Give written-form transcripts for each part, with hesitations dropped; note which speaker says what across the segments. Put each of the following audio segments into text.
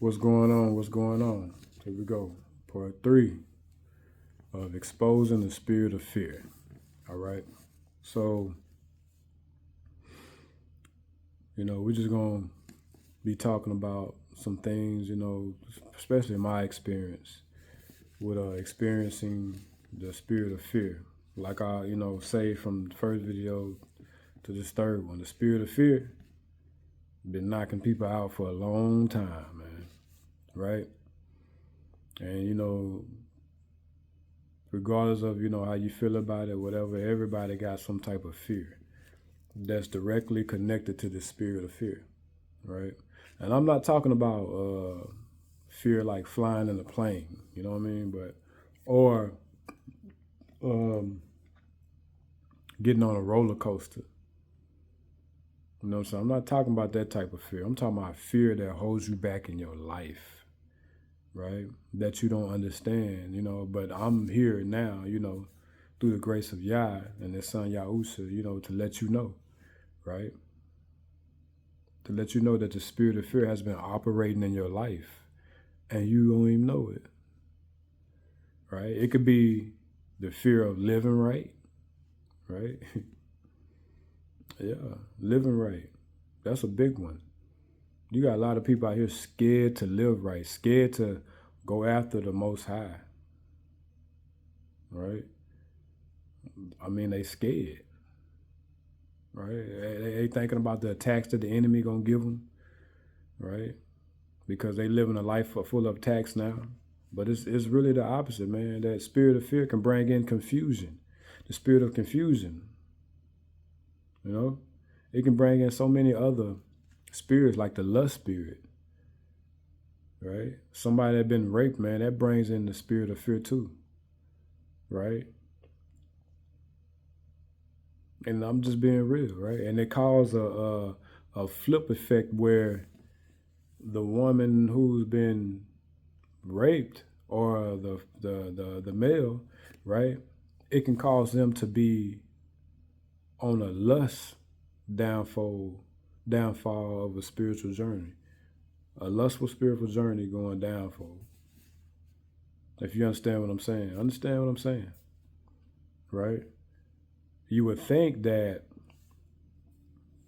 Speaker 1: What's going on? What's going on? Here we go. Part 3 of exposing the spirit of fear. All right. So, we're just going to be talking about some things, especially my experience with experiencing the spirit of fear. Like I, say from the first video to this third one, the spirit of fear been knocking people out for a long time, man. Right? And regardless of how you feel about it, whatever, everybody got some type of fear that's directly connected to the spirit of fear, right? And I'm not talking about fear like flying in a plane, you know what I mean, or um, getting on a roller coaster. So I'm not talking about that type of fear. I'm talking about fear that holds you back in your life, right? That you don't understand, but I'm here now, through the grace of Yah and His Son Yahushua, to let you know, right? To let you know that the spirit of fear has been operating in your life and you don't even know it, right? It could be the fear of living right? Yeah, living right. That's a big one. You got a lot of people out here scared to live right, scared to go after the Most High, right? I mean, they scared, right? They thinking about the attacks that the enemy gonna give them, right? Because they live in a life full of attacks now. But it's really the opposite, man. That spirit of fear can bring in confusion. The spirit of confusion, it can bring in so many other spirits, like the lust spirit, right? Somebody that been raped, man, that brings in the spirit of fear too, right? And I'm just being real, right? And it causes a flip effect where the woman who's been raped or the male, right? It can cause them to be on a lust downfall of a spiritual journey, a lustful spiritual journey going downfall. If you understand what I'm saying, right? You would think that,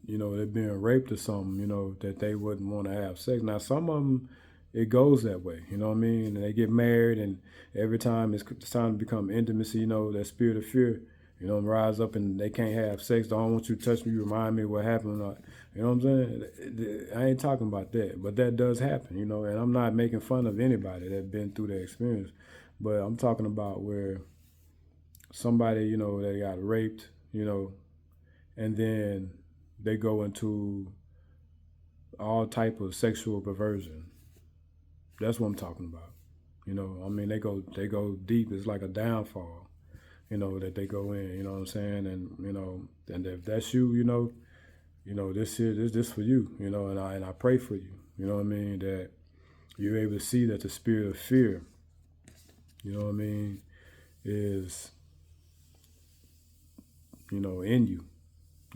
Speaker 1: they're being raped or something, that they wouldn't want to have sex. Now, some of them, it goes that way, you know what I mean? And they get married, and every time it's time to become intimacy, that spirit of fear, rise up and they can't have sex. Don't want you to touch me, remind me what happened. You know what I'm saying? I ain't talking about that, but that does happen, and I'm not making fun of anybody that's been through that experience, but I'm talking about where somebody, they got raped, and then they go into all type of sexual perversion. That's what I'm talking about. I mean, they go deep. It's like a downfall, that they go in, you know what I'm saying? And, and if that's you, this for you, and I pray for you, you know what I mean? That you're able to see that the spirit of fear, you know what I mean, is, in you.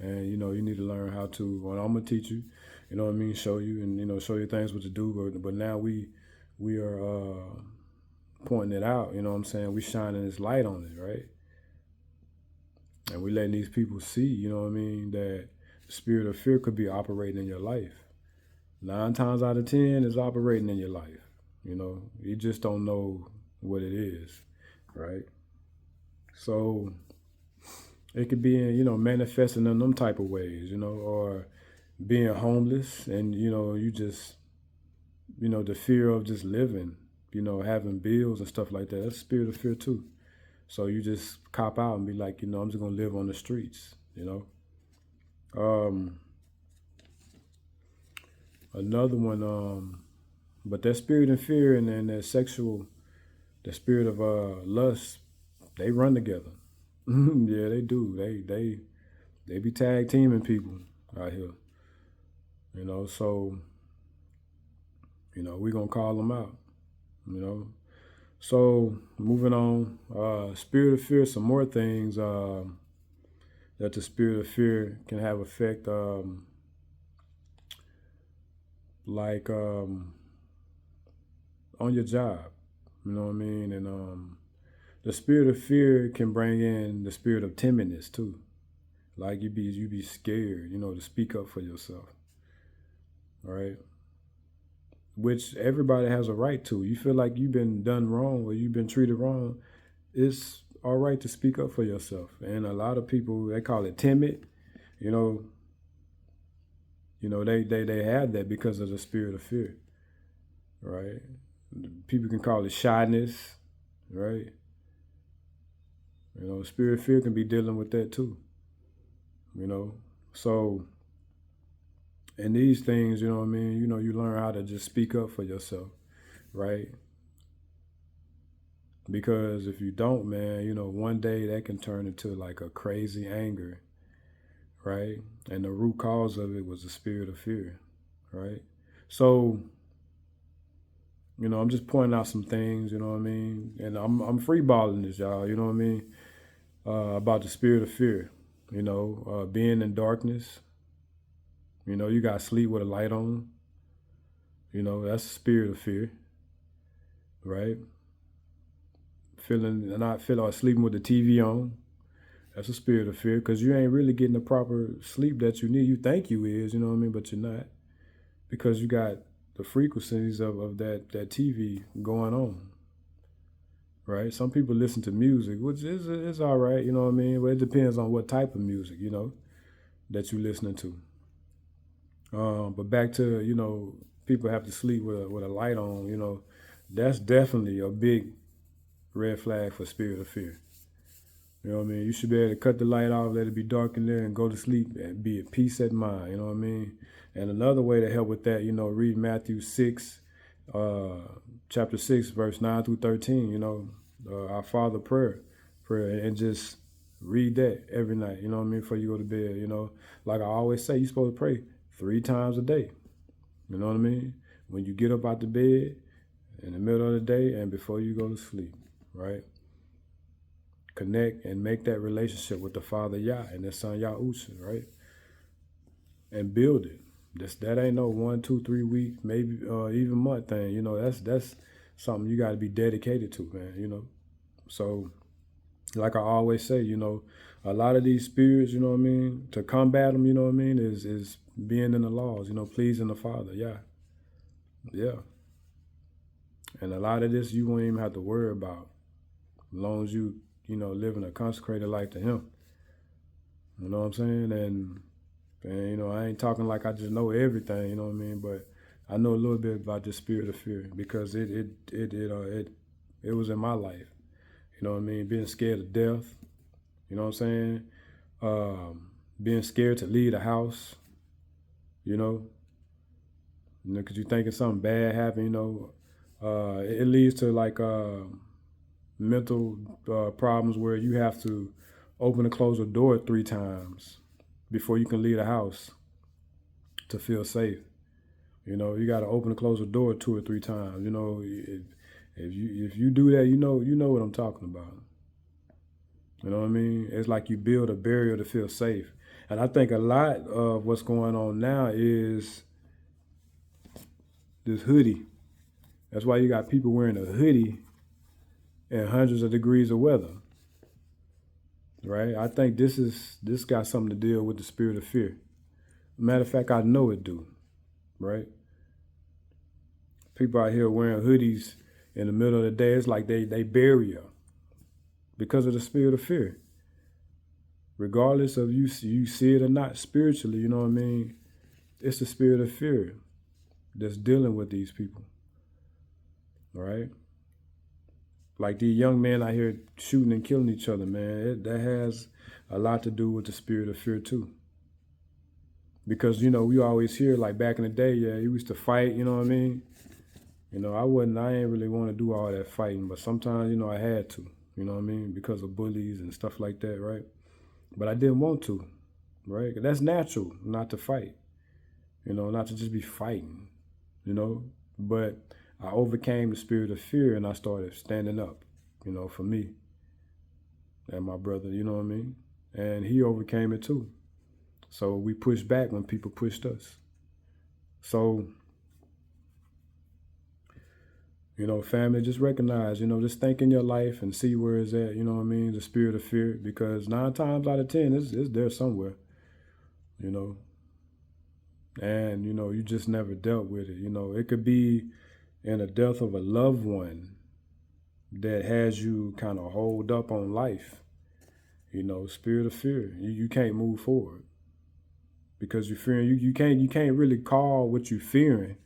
Speaker 1: And, you need to learn how to, well, I'm going to teach you, you know what I mean, show you and, show you things what to do. But now we are pointing it out, you know what I'm saying? We shining this light on it, right? And we letting these people see, you know what I mean, that the spirit of fear could be operating in your life. 9 times out of 10 is operating in your life. You just don't know what it is, right? So it could be in, manifesting in them type of ways, or being homeless and, you just, the fear of just living, having bills and stuff like that. That's the spirit of fear too. So you just cop out and be like, I'm just going to live on the streets, Another one, but that spirit of fear and then that the spirit of lust, they run together. Yeah, they do. They be tag teaming people out here. So, we're going to call them out, So, moving on, spirit of fear, some more things that the spirit of fear can have effect, like on your job. You know what I mean? And the spirit of fear can bring in the spirit of timidness too. Like you be scared, to speak up for yourself. Right? Which everybody has a right to. You feel like you've been done wrong or you've been treated wrong, it's all right to speak up for yourself. And a lot of people, they call it timid. You know, they have that because of the spirit of fear, right? People can call it shyness, right? Spirit of fear can be dealing with that too. So and these things, you learn how to just speak up for yourself, right? Because if you don't, man, one day that can turn into like a crazy anger, right? And the root cause of it was the spirit of fear, right? So, I'm just pointing out some things, you know what I mean? And I'm freeballing this, y'all, you know what I mean? About the spirit of fear, being in darkness. You got to sleep with a light on. That's the spirit of fear, right? Not feeling or sleeping with the TV on. That's a spirit of fear because you ain't really getting the proper sleep that you need. You think you is, you know what I mean, but you're not because you got the frequencies of that TV going on, right? Some people listen to music, which is all right, you know what I mean, but it depends on what type of music, that you're listening to. But back to, people have to sleep with a light on, that's definitely a big red flag for spirit of fear. You know what I mean? You should be able to cut the light off, let it be dark in there, and go to sleep and be at peace at mind. You know what I mean? And another way to help with that, read Matthew 6, chapter 6, verse 9 through 13, our Father prayer, and just read that every night, you know what I mean, before you go to bed, Like I always say, you're supposed to pray 3 times a day. You know what I mean? When you get up out the bed, in the middle of the day, and before you go to sleep, right? Connect and make that relationship with the Father Yah and the Son Yahusha, right? And build it. That ain't no 1, 2, 3 week, maybe even month thing. That's something you got to be dedicated to, man. So, like I always say, a lot of these spirits, you know what I mean, to combat them, you know what I mean, is being in the laws, pleasing the Father, yeah. And a lot of this you won't even have to worry about, as long as you living a consecrated life to Him. You know what I'm saying? And I ain't talking like I just know everything, you know what I mean? But I know a little bit about the spirit of fear because it was in my life. You know what I mean? Being scared of death. You know what I'm saying? Being scared to leave the house. Because you're thinking something bad happened. It leads to like mental problems where you have to open and close a door 3 times before you can leave the house to feel safe. You got to open and close a door 2 or 3 times. If you do that, you know what I'm talking about. You know what I mean? It's like you build a barrier to feel safe. And I think a lot of what's going on now is this hoodie. That's why you got people wearing a hoodie in hundreds of degrees of weather. Right? I think this got something to deal with the spirit of fear. Matter of fact, I know it do. Right? People out here wearing hoodies in the middle of the day, it's like they bury you because of the spirit of fear. Regardless of you see it or not spiritually, you know what I mean? It's the spirit of fear that's dealing with these people. All right? Like these young men out here shooting and killing each other, man. That has a lot to do with the spirit of fear too. Because, we always hear like back in the day, yeah, you used to fight, you know what I mean? I ain't really want to do all that fighting, but sometimes, I had to, you know what I mean? Because of bullies and stuff like that, right? But I didn't want to, right? That's natural not to fight, not to just be fighting, but I overcame the spirit of fear and I started standing up, for me and my brother, you know what I mean? And he overcame it too. So we pushed back when people pushed us. So, Family, just recognize, just think in your life and see where it's at, the spirit of fear, because 9 times out of 10, it's there somewhere, you know, and, you just never dealt with it. It could be in the death of a loved one that has you kind of hold up on life, spirit of fear. You can't move forward because you're fearing. You can't really call what you're fearing,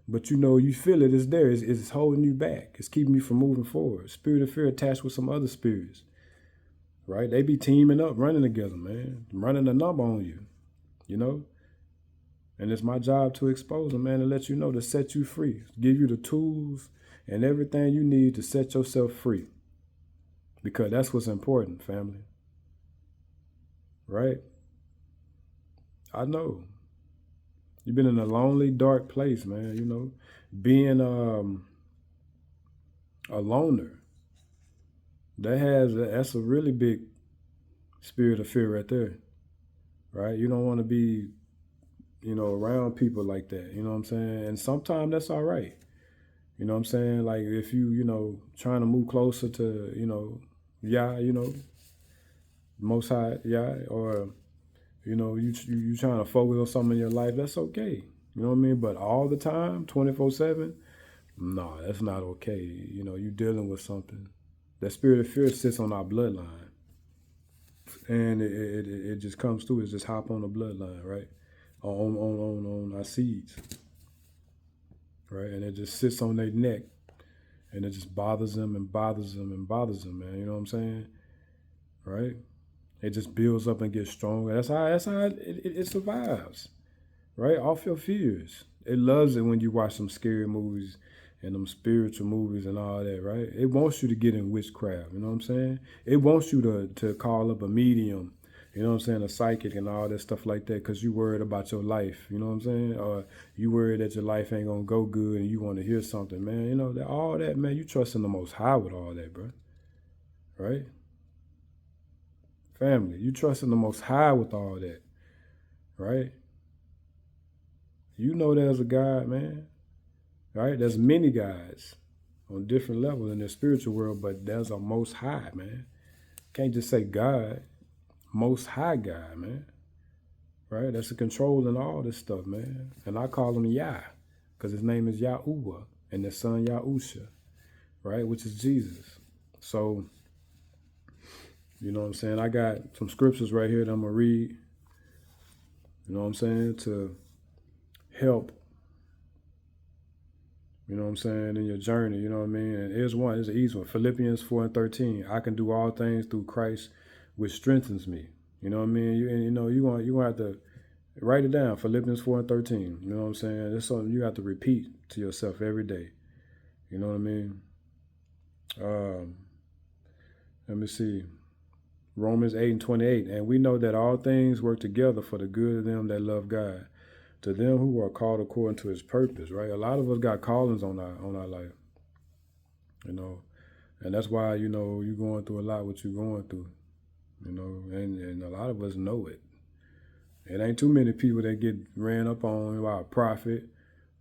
Speaker 1: but you feel it is there. It's holding you back. It's keeping you from moving forward. Spirit of fear attached with some other spirits, right? They be teaming up, running together, man, running a number on you, And it's my job to expose them, man, and let you know, to set you free, give you the tools and everything you need to set yourself free. Because that's what's important, family. Right? I know. You've been in a lonely, dark place, man, Being a loner. That's a really big spirit of fear right there. Right? You don't want to be, around people like that. You know what I'm saying? And sometimes that's all right. You know what I'm saying? Like if you, trying to move closer to, Yah, Most High, Yah, or, you trying to focus on something in your life, that's okay. You know what I mean? But all the time, 24/7, no, that's not okay. You dealing with something. That spirit of fear sits on our bloodline. And it just comes through. It just hop on the bloodline, right? On our seeds. Right? And it just sits on their neck. And it just bothers them and bothers them and bothers them, man. You know what I'm saying? Right? It just builds up and gets stronger. That's how it survives. Right? Off your fears. It loves it when you watch some scary movies and them spiritual movies and all that, right? It wants you to get in witchcraft, you know what I'm saying? It wants you to call up a medium, you know what I'm saying, a psychic and all that stuff like that, because you worried about your life, you know what I'm saying? Or you worried that your life ain't gonna go good and you want to hear something, man. All that, man, you trust in the Most High with all that, bro. Right? Family, you trust in the Most High with all that, right? You know there's a God, man. Right? There's many gods on different levels in the spiritual world, but there's a Most High, man. Can't just say God. Most High God, man. Right? That's the control in all this stuff, man. And I call him Yah, because his name is Yahuwah, and his son Yahusha, right? Which is Jesus. So, you know what I'm saying? I got some scriptures right here that I'm going to read, you know what I'm saying, to help, you know what I'm saying, in your journey, you know what I mean? And here's one, it's an easy one. Philippians 4:13. I can do all things through Christ, which strengthens me. You know what I mean? You're going to have to write it down, Philippians 4:13. You know what I'm saying? It's something you have to repeat to yourself every day. You know what I mean? Let me see. Romans 8:28. And we know that all things work together for the good of them that love God, to them who are called according to his purpose, right? A lot of us got callings on our life, and that's why, you're going through a lot what you're going through, and a lot of us know it. It ain't too many people that get ran up on by a prophet,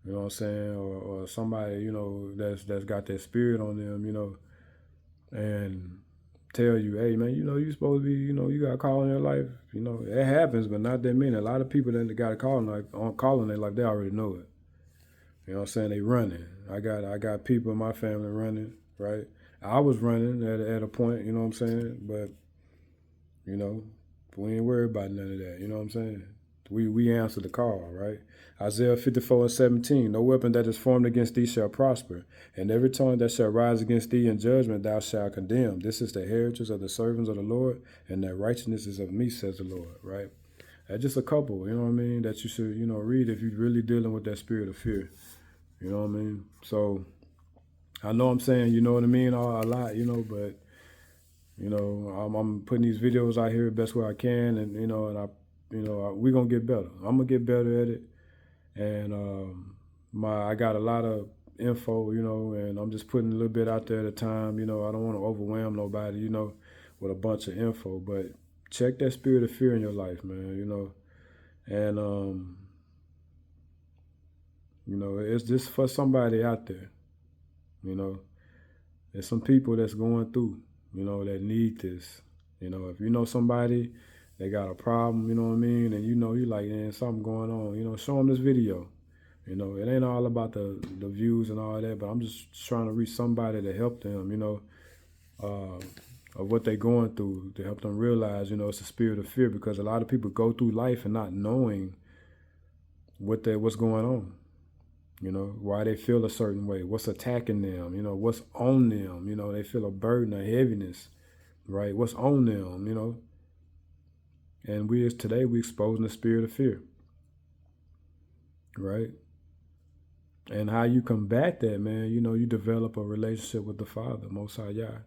Speaker 1: you know what I'm saying, or somebody, that's got that spirit on them, and tell you, hey, man, you're supposed to be, you got a call in your life. It happens, but not that many. A lot of people that got a call in their life, they already know it. You know what I'm saying? They running. I got people in my family running, right? I was running at a point, you know what I'm saying? But, we ain't worried about none of that, you know what I'm saying? We answer the call, right? Isaiah 54:17, no weapon that is formed against thee shall prosper, and every tongue that shall rise against thee in judgment thou shalt condemn. This is the heritage of the servants of the Lord, and that righteousness is of me, says the Lord, right? That's just a couple, you know what I mean, that you should, read if you're really dealing with that spirit of fear, you know what I mean? So I know I'm saying, you know what I mean, a lot, but, I'm putting these videos out here the best way I can, and, we're going to get better. I'm going to get better at it. And I got a lot of info, and I'm just putting a little bit out there at a time. I don't want to overwhelm nobody, with a bunch of info. But check that spirit of fear in your life, man, and, it's just for somebody out there. You know, there's some people that's going through, you know, that need this. You know, if you know somebody that got a problem, you know what I mean, and you know you like, man, something going on, you know, show them this video. You know, it ain't all about the views and all that, but I'm just trying to reach somebody to help them, you know, uh, of what they're going through, to help them realize, you know, it's a spirit of fear, because a lot of people go through life and not knowing what's going on. You know, why they feel a certain way, what's attacking them, you know, what's on them, you know, they feel a burden, a heaviness, right? What's on them, you know. And today we exposing the spirit of fear, right? And how you combat that, man, you know, you develop a relationship with the Father, Most High Yah,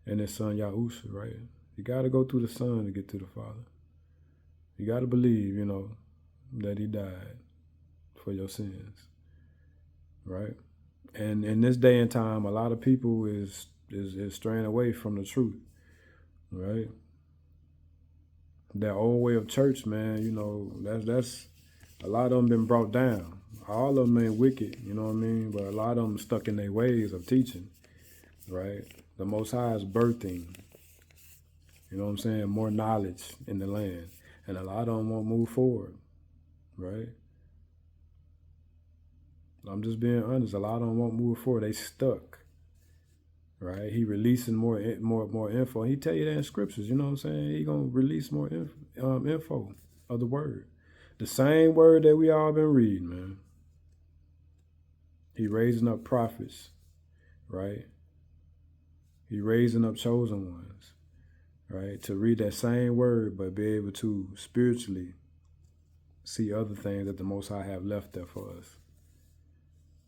Speaker 1: and his son Yahusha, right? You got to go through the Son to get to the Father. You got to believe, you know, that he died for your sins, right? And in this day and time, a lot of people is straying away from the truth, right? That old way of church, man, you know, that's a lot of them been brought down. All of them ain't wicked, you know what I mean? But a lot of them stuck in their ways of teaching, right? The Most High is birthing, you know what I'm saying, more knowledge in the land. And a lot of them won't move forward, right? I'm just being honest. A lot of them won't move forward. They stuck, right? He releasing more info. He tell you that in scriptures, you know what I'm saying? He gonna release more info of the word. The same word that we all been reading, man. He raising up prophets, right? He raising up chosen ones, right? To read that same word, but be able to spiritually see other things that the Most High have left there for us.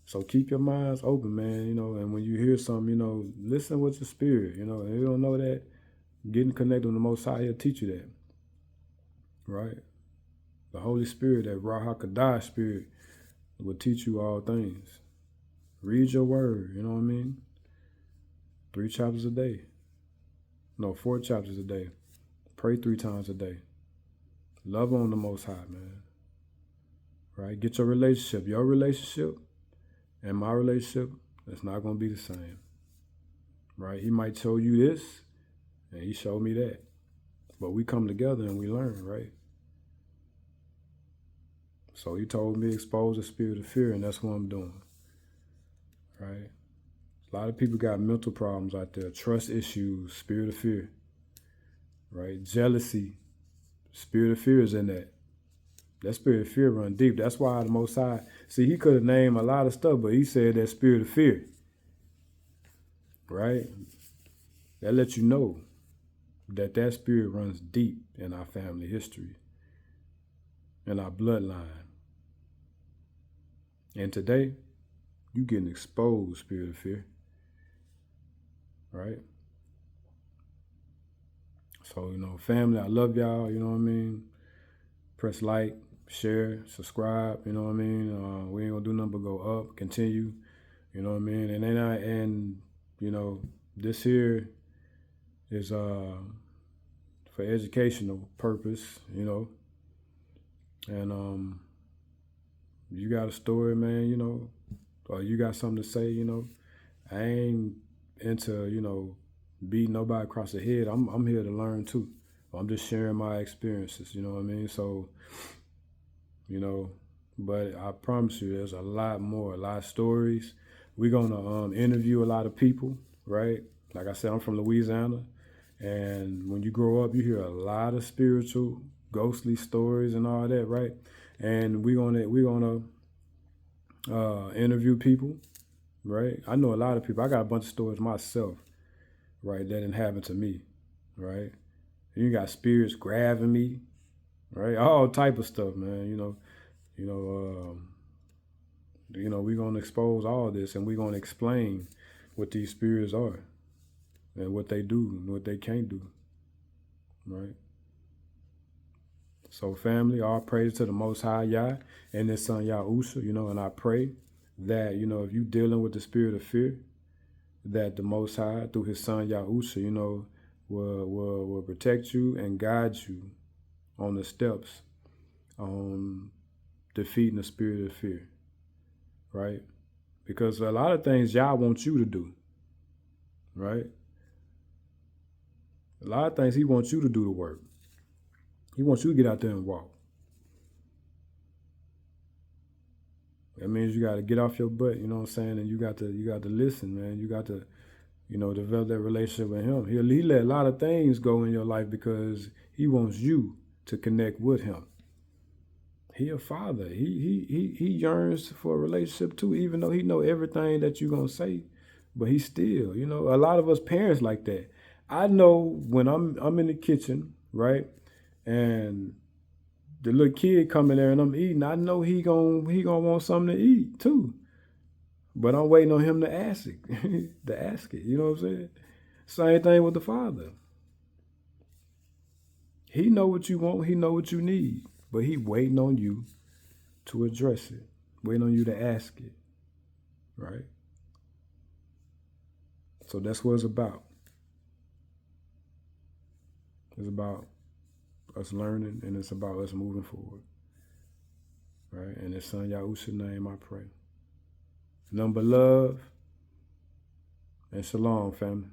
Speaker 1: So keep your minds open, man, you know, and when you hear something, you know, listen with your spirit, you know, and you don't know that, getting connected with the Most High, he'll teach you that, right? The Holy Spirit, that Ruach HaKodesh spirit, will teach you all things. Read your word, you know what I mean? 3 chapters a day. No, 4 chapters a day. Pray 3 times a day. Love on the Most High, man. Right? Get your relationship. Your relationship and my relationship, it's not going to be the same. Right? He might show you this, and he showed me that. But we come together and we learn, right? So he told me expose the spirit of fear, and that's what I'm doing. Right? A lot of people got mental problems out there, trust issues, spirit of fear. Right? Jealousy, spirit of fear is in that. That spirit of fear run deep. That's why the Most High, see, he could have named a lot of stuff, but he said that spirit of fear, right? That lets you know that spirit runs deep in our family history, in our bloodline. And today, you getting exposed, spirit of fear, right? So, you know, family, I love y'all, you know what I mean? Press like, share, subscribe, you know what I mean? We ain't gonna do nothing but go up, continue, you know what I mean? And then you know, this here is for educational purpose, you know. And you got a story, man, you know, or you got something to say, you know. I ain't into, you know, beating nobody across the head. I'm here to learn too. I'm just sharing my experiences, you know what I mean? So, you know, but I promise you there's a lot of stories. We're gonna interview a lot of people, right? Like I said, I'm from Louisiana, and when you grow up, you hear a lot of spiritual, ghostly stories and all that, right? And we're gonna interview people, right? I know a lot of people. I got a bunch of stories myself, right, that didn't happen to me, right? And you got spirits grabbing me, right? All type of stuff, man. We're gonna expose all this, and we're gonna explain what these spirits are, and what they do, and what they can't do, right? So, family, all praise to the Most High Yah and His Son Yahusha, you know. And I pray that, you know, if you're dealing with the spirit of fear, that the Most High, through His Son Yahusha, you know, will protect you and guide you on the steps on defeating the spirit of fear, right? Because a lot of things Yah wants you to do, right? A lot of things he wants you to do the work. He wants you to get out there and walk. That means you got to get off your butt, you know what I'm saying? And you got to listen, man. You got to, develop that relationship with him. He let a lot of things go in your life because he wants you to connect with him. He a father. He yearns for a relationship too, even though he know everything that you're gonna say. But he still, a lot of us parents like that. I know when I'm in the kitchen, right? And the little kid coming there and I'm eating, I know he gonna want something to eat too. But I'm waiting on him to ask it. To ask it. You know what I'm saying? Same thing with the father. He know what you want, he know what you need. But he waiting on you to address it. Waiting on you to ask it. Right? So that's what it's about. It's about us learning, and it's about us moving forward. Right? In his son Yahushua's name I pray. Nothing but love and shalom, family.